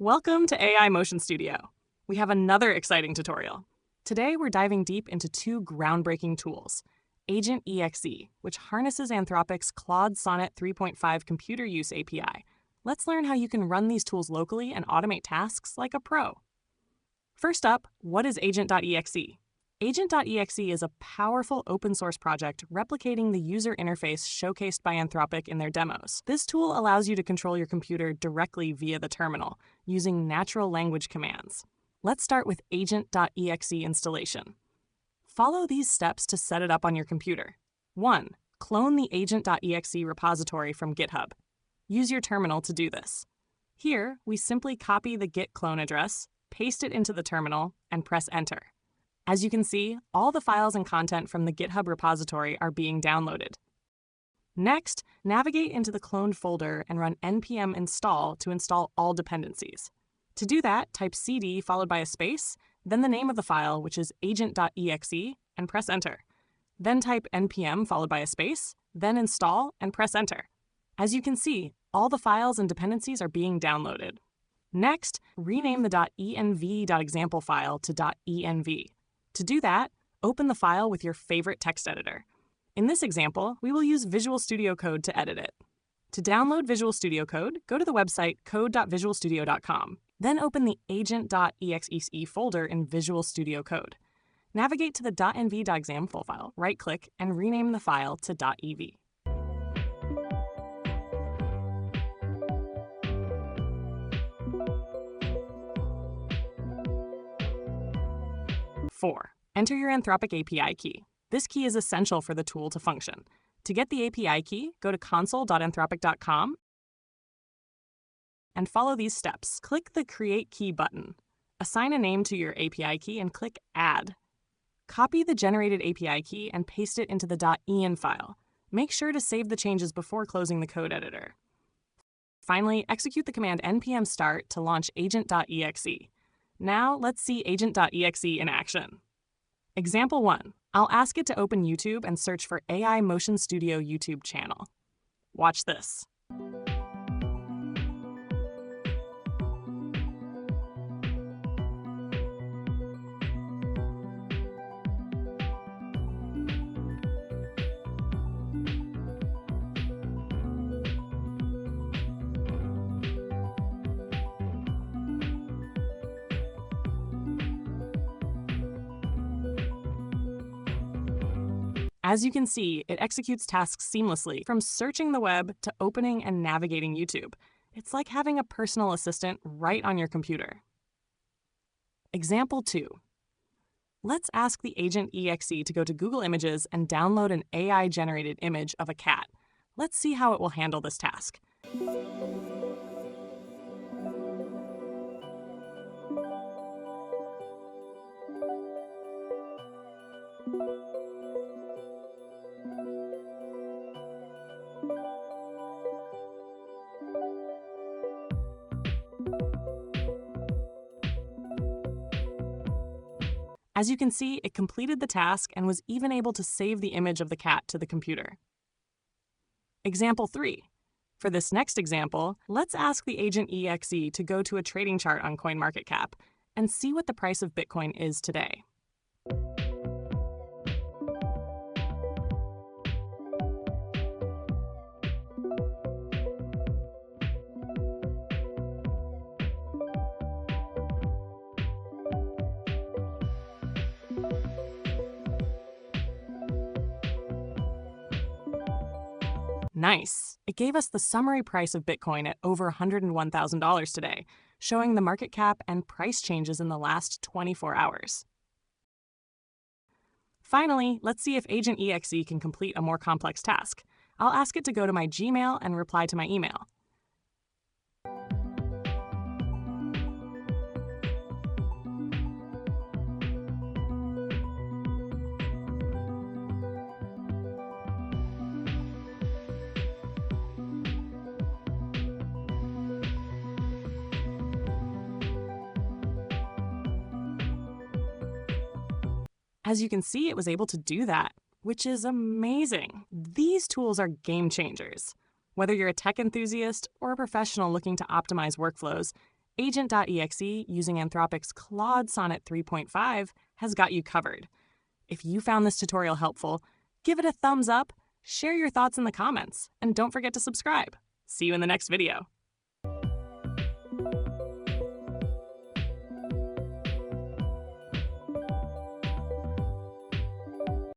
Welcome to AI Motion Studio. We have another exciting tutorial. Today we're diving deep into two groundbreaking tools, Agent.exe, which harnesses Anthropic's Claude Sonnet 3.5 computer use API. Let's learn how you can run these tools locally and automate tasks like a pro. First up, what is Agent.exe? Agent.exe is a powerful open source project replicating the user interface showcased by Anthropic in their demos. This tool allows you to control your computer directly via the terminal, using natural language commands. Let's start with Agent.exe installation. Follow these steps to set it up on your computer. 1. Clone the Agent.exe repository from GitHub. Use your terminal to do this. Here, we simply copy the git clone address, paste it into the terminal, and press enter. As you can see, all the files and content from the GitHub repository are being downloaded. Next, navigate into the cloned folder and run npm install to install all dependencies. To do that, type cd followed by a space, then the name of the file, which is agent.exe, and press enter. Then type npm followed by a space, then install, and press enter. As you can see, all the files and dependencies are being downloaded. Next, rename the .env.example file to .env. To do that, open the file with your favorite text editor. In this example, we will use Visual Studio Code to edit it. To download Visual Studio Code, go to the website code.visualstudio.com. Then open the agent.exe folder in Visual Studio Code. Navigate to the .env.example file, right-click, and rename the file to .ev. Four, enter your Anthropic API key. This key is essential for the tool to function. To get the API key, go to console.anthropic.com and follow these steps. Click the Create Key button. Assign a name to your API key and click Add. Copy the generated API key and paste it into the .en file. Make sure to save the changes before closing the code editor. Finally, execute the command npm start to launch Agent.exe. Now, let's see Agent.exe in action. Example 1. I'll ask it to open YouTube and search for AI Motion Studio YouTube channel. Watch this. As you can see, it executes tasks seamlessly, from searching the web to opening and navigating YouTube. It's like having a personal assistant right on your computer. Example 2. Let's ask the Agent.exe to go to Google Images and download an AI-generated image of a cat. Let's see how it will handle this task. As you can see, it completed the task and was even able to save the image of the cat to the computer. Example 3. For this next example, let's ask the Agent.exe to go to a trading chart on CoinMarketCap and see what the price of Bitcoin is today. Nice! It gave us the summary price of Bitcoin at over $101,000 today, showing the market cap and price changes in the last 24 hours. Finally, let's see if Agent.exe can complete a more complex task. I'll ask it to go to my Gmail and reply to my email. As you can see, it was able to do that, which is amazing. These tools are game changers. Whether you're a tech enthusiast or a professional looking to optimize workflows, Agent.exe using Anthropic's Claude Sonnet 3.5 has got you covered. If you found this tutorial helpful, give it a thumbs up, share your thoughts in the comments, and don't forget to subscribe. See you in the next video.